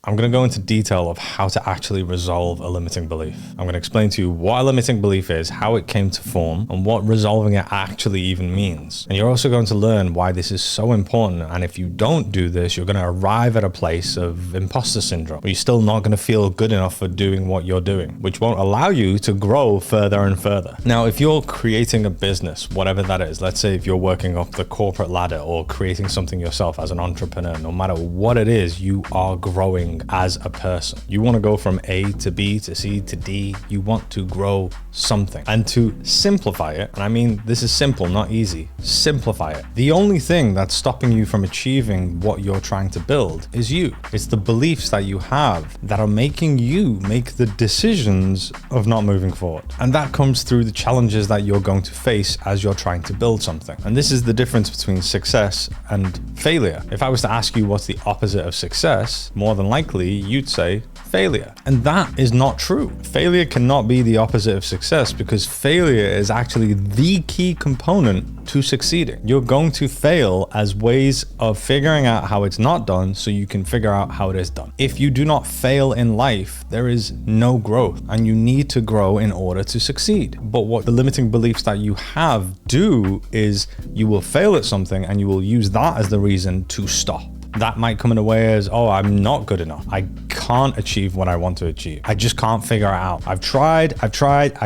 I'm going to go into detail of how to actually resolve a limiting belief. I'm going to explain to you what a limiting belief is, how it came to form, and what resolving it actually even means. And you're also going to learn why this is so important. And if you don't do this, you're going to arrive at a place of imposter syndrome, where you're still not going to feel good enough for doing what you're doing, which won't allow you to grow further and further. Now, if you're creating a business, whatever that is, let's say if you're working up the corporate ladder or creating something yourself as an entrepreneur, no matter what it is, you are growing as a person. You want to go from A to B to C to D. You want to grow something. And to simplify it, and I mean, this is simple, not easy, simplify it. The only thing that's stopping you from achieving what you're trying to build is you. It's the beliefs that you have that are making you make the decisions of not moving forward. And that comes through the challenges that you're going to face as you're trying to build something. And this is the difference between success and failure. If I was to ask you what's the opposite of success, more than likely you'd say failure. And that is not true. Failure cannot be the opposite of success, because failure is actually the key component to succeeding. You're going to fail as ways of figuring out how it's not done so you can figure out how it is done. If you do not fail in life, there is no growth, and you need to grow in order to succeed. But what the limiting beliefs that you have do is you will fail at something and you will use that as the reason to stop. That might come in a way as, oh, I'm not good enough. I can't achieve what I want to achieve. I just can't figure it out. I've tried, I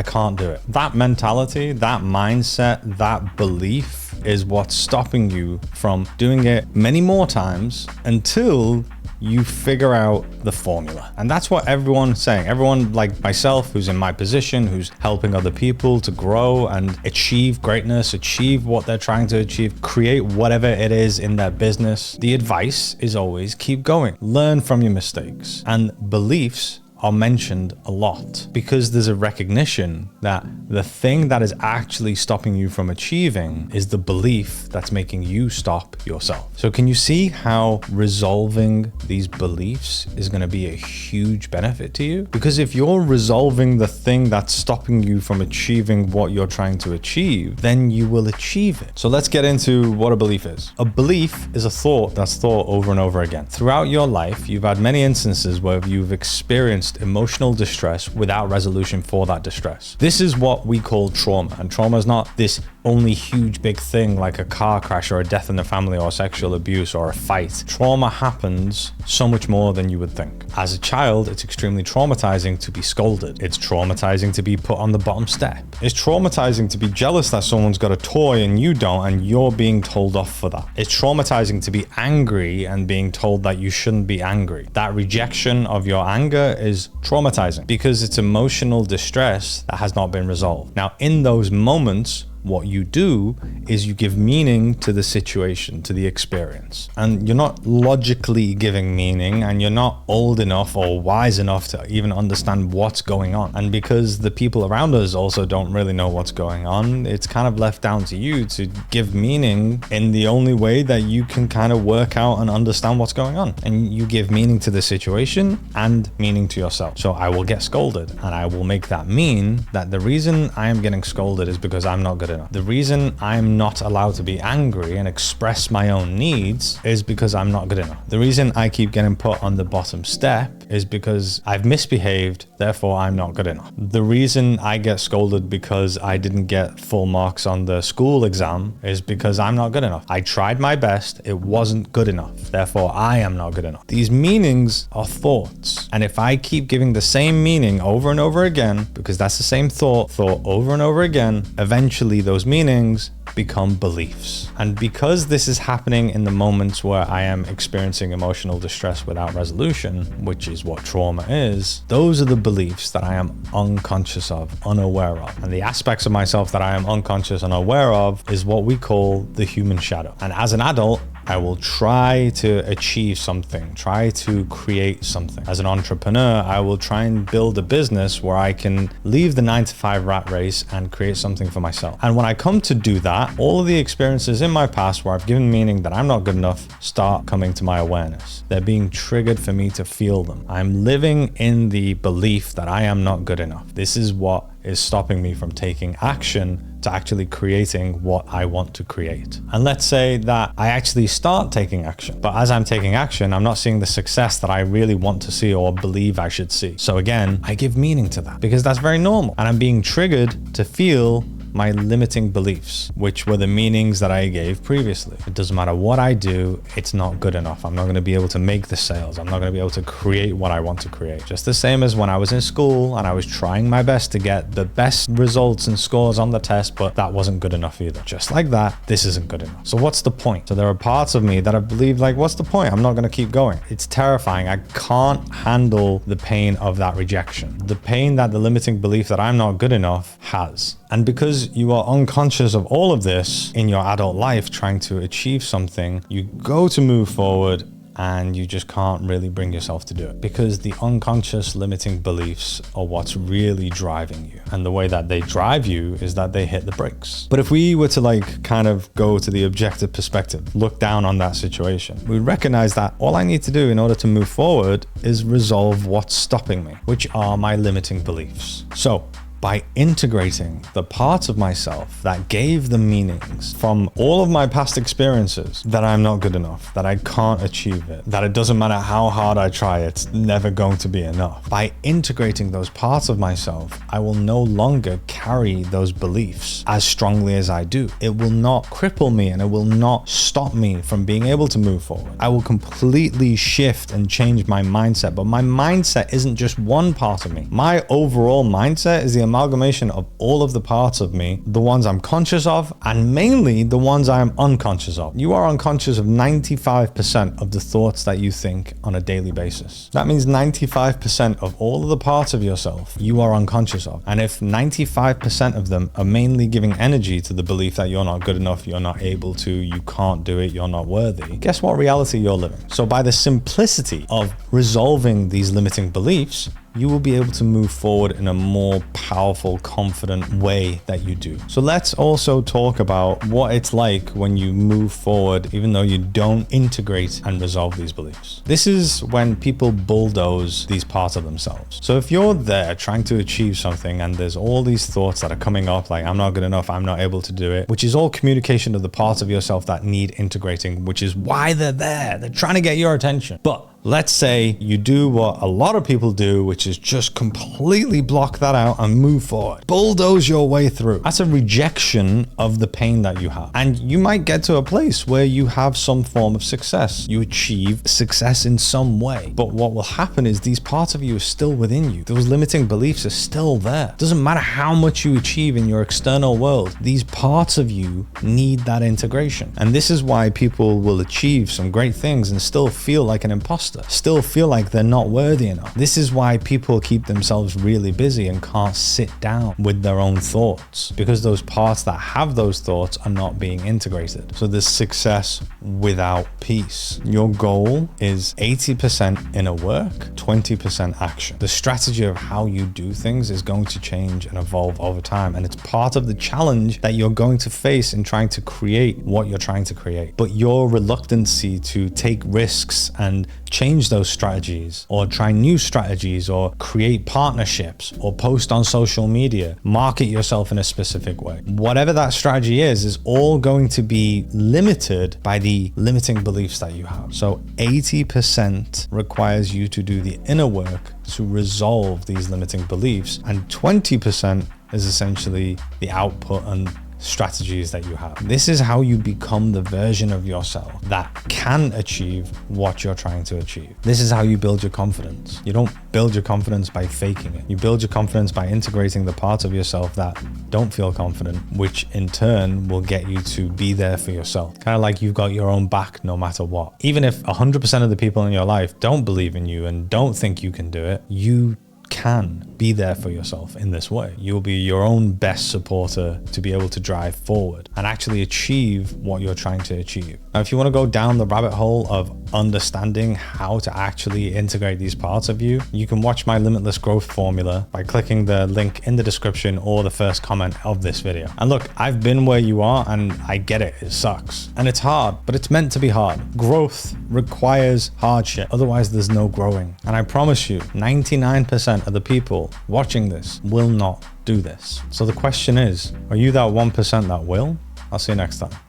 can't do it. That mentality, that mindset, that belief is what's stopping you from doing it many more times until you figure out the formula. And that's what everyone's saying. Everyone like myself, who's in my position, who's helping other people to grow and achieve greatness, achieve what they're trying to achieve, create whatever it is in their business. The advice is always keep going. Learn from your mistakes. And beliefs are mentioned a lot because there's a recognition that the thing that is actually stopping you from achieving is the belief that's making you stop yourself. So can you see how resolving these beliefs is going to be a huge benefit to you? Because if you're resolving the thing that's stopping you from achieving what you're trying to achieve, then you will achieve it. So let's get into what a belief is. A belief is a thought that's thought over and over again. Throughout your life, you've had many instances where you've experienced emotional distress without resolution for that distress. This is what we call trauma. And trauma is not this only huge big thing like a car crash or a death in the family or sexual abuse or a fight. Trauma happens so much more than you would think. As a child, it's extremely traumatizing to be scolded. It's traumatizing to be put on the bottom step. It's traumatizing to be jealous that someone's got a toy and you don't, and you're being told off for that. It's traumatizing to be angry and being told that you shouldn't be angry. That rejection of your anger is traumatizing because it's emotional distress that has not been resolved. Now, in those moments, what you do is you give meaning to the situation, to the experience. And you're not logically giving meaning, and you're not old enough or wise enough to even understand what's going on. And because the people around us also don't really know what's going on, it's kind of left down to you to give meaning in the only way that you can kind of work out and understand what's going on. And you give meaning to the situation and meaning to yourself. So I will get scolded, and I will make that mean that the reason I am getting scolded is because I'm not good enough. The reason I'm not allowed to be angry and express my own needs is because I'm not good enough. The reason I keep getting put on the bottom step is because I've misbehaved, therefore I'm not good enough. The reason I get scolded because I didn't get full marks on the school exam is because I'm not good enough. I tried my best, it wasn't good enough, therefore I am not good enough. These meanings are thoughts. And if I keep giving the same meaning over and over again, because that's the same thought over and over again, eventually those meanings become beliefs. And because this is happening in the moments where I am experiencing emotional distress without resolution, which is what trauma is, those are the beliefs that I am unconscious of, unaware of. And the aspects of myself that I am unconscious and aware of is what we call the human shadow. And as an adult, I will try to achieve something, try to create something. As an entrepreneur, I will try and build a business where I can leave the 9-to-5 rat race and create something for myself. And when I come to do that, all of the experiences in my past where I've given meaning that I'm not good enough start coming to my awareness. They're being triggered for me to feel them. I'm living in the belief that I am not good enough. This is what is stopping me from taking action to actually creating what I want to create. And let's say that I actually start taking action, but as I'm taking action, I'm not seeing the success that I really want to see or believe I should see. So again, I give meaning to that because that's very normal. And I'm being triggered to feel my limiting beliefs, which were the meanings that I gave previously. It doesn't matter what I do, it's not good enough. I'm not going to be able to make the sales. I'm not going to be able to create what I want to create. Just the same as when I was in school and I was trying my best to get the best results and scores on the test, but that wasn't good enough either. Just like that, this isn't good enough. So what's the point? So there are parts of me that I believe like, what's the point? I'm not going to keep going. It's terrifying. I can't handle the pain of that rejection. The pain that the limiting belief that I'm not good enough has. And because you are unconscious of all of this in your adult life, trying to achieve something, you go to move forward and you just can't really bring yourself to do it because the unconscious limiting beliefs are what's really driving you. And the way that they drive you is that they hit the brakes. But if we were to like kind of go to the objective perspective, look down on that situation, we recognize that all I need to do in order to move forward is resolve what's stopping me, which are my limiting beliefs. So by integrating the parts of myself that gave the meanings from all of my past experiences that I'm not good enough, that I can't achieve it, that it doesn't matter how hard I try, it's never going to be enough. By integrating those parts of myself, I will no longer carry those beliefs as strongly as I do. It will not cripple me and it will not stop me from being able to move forward. I will completely shift and change my mindset, but my mindset isn't just one part of me. My overall mindset is the amalgamation of all of the parts of me, the ones I'm conscious of, and mainly the ones I am unconscious of. You are unconscious of 95% of the thoughts that you think on a daily basis. That means 95% of all of the parts of yourself you are unconscious of. And if 95% of them are mainly giving energy to the belief that you're not good enough, you're not able to, you can't do it, you're not worthy, guess what reality you're living? So by the simplicity of resolving these limiting beliefs, you will be able to move forward in a more powerful, confident way that you do. So let's also talk about what it's like when you move forward, even though you don't integrate and resolve these beliefs. This is when people bulldoze these parts of themselves. So if you're there trying to achieve something and there's all these thoughts that are coming up, like I'm not good enough, I'm not able to do it, which is all communication of the parts of yourself that need integrating, which is why they're there. They're trying to get your attention. But let's say you do what a lot of people do, which is just completely block that out and move forward. Bulldoze your way through. That's a rejection of the pain that you have. And you might get to a place where you have some form of success. You achieve success in some way. But what will happen is these parts of you are still within you. Those limiting beliefs are still there. Doesn't matter how much you achieve in your external world. These parts of you need that integration. And this is why people will achieve some great things and still feel like an imposter. Still feel like they're not worthy enough. This is why people keep themselves really busy and can't sit down with their own thoughts, because those parts that have those thoughts are not being integrated. So there's success without peace. Your goal is 80% inner work, 20% action. The strategy of how you do things is going to change and evolve over time, and it's part of the challenge that you're going to face in trying to create what you're trying to create. But your reluctancy to take risks and change those strategies or try new strategies or create partnerships or post on social media, market yourself in a specific way. Whatever that strategy is all going to be limited by the limiting beliefs that you have. So 80% requires you to do the inner work to resolve these limiting beliefs, and 20% is essentially the output and strategies that you have. This is how you become the version of yourself that can achieve what you're trying to achieve. This is how you build your confidence. You don't build your confidence by faking it. You build your confidence by integrating the parts of yourself that don't feel confident, which in turn will get you to be there for yourself. Kind of like you've got your own back no matter what. Even if 100% of the people in your life don't believe in you and don't think you can do it, you can be there for yourself in this way. You'll be your own best supporter to be able to drive forward and actually achieve what you're trying to achieve. Now, if you want to go down the rabbit hole of understanding how to actually integrate these parts of you, you can watch my limitless growth formula by clicking the link in the description or the first comment of this video. And look, I've been where you are and I get it. It sucks and it's hard, but it's meant to be hard. Growth requires hardship. Otherwise there's no growing. And I promise you, 99% 99% of the people watching this will not do this. So the question is, are you that 1% that will? I'll see you next time.